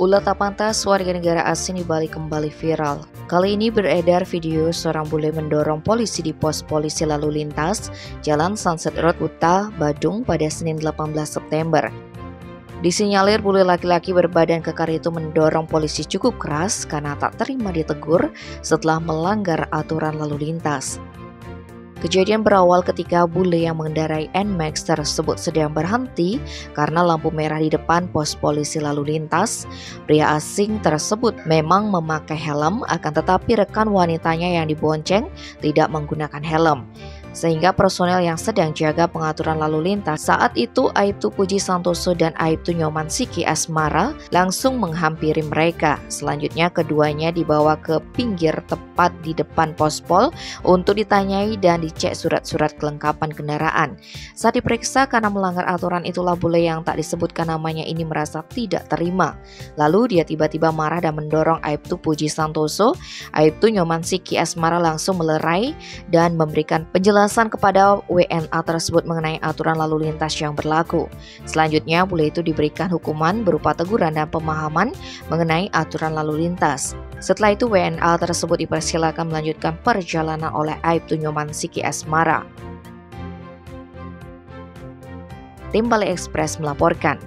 Ulah tak pantas warga negara asing di Bali kembali viral. Kali ini beredar video seorang bule mendorong polisi di pos polisi lalu lintas Jalan Sunset Road Uta, Badung pada Senin 18 September. Disinyalir bule laki-laki berbadan kekar itu mendorong polisi cukup keras karena tak terima ditegur setelah melanggar aturan lalu lintas. Kejadian berawal ketika bule yang mengendarai NMAX tersebut sedang berhenti karena lampu merah di depan pos polisi lalu lintas. Pria asing tersebut memang memakai helm, akan tetapi rekan wanitanya yang dibonceng tidak menggunakan helm, sehingga personel yang sedang jaga pengaturan lalu lintas saat itu Aibtu Puji Santoso dan Aibtu Nyoman Siki Asmara langsung menghampiri mereka. Selanjutnya keduanya dibawa ke pinggir tepat di depan pospol untuk ditanyai dan dicek surat-surat kelengkapan kendaraan. Saat diperiksa karena melanggar aturan, itulah bule yang tak disebutkan namanya ini merasa tidak terima. Lalu dia tiba-tiba marah dan mendorong Aibtu Puji Santoso. Aibtu Nyoman Siki Asmara langsung melerai dan memberikan penjelasan kepada WNA tersebut mengenai aturan lalu lintas yang berlaku. Selanjutnya bule itu diberikan hukuman berupa teguran dan pemahaman mengenai aturan lalu lintas. Setelah itu WNA tersebut dipersilakan melanjutkan perjalanan oleh Aibtu Nyoman Siki Asmara. Tim Bali Express melaporkan.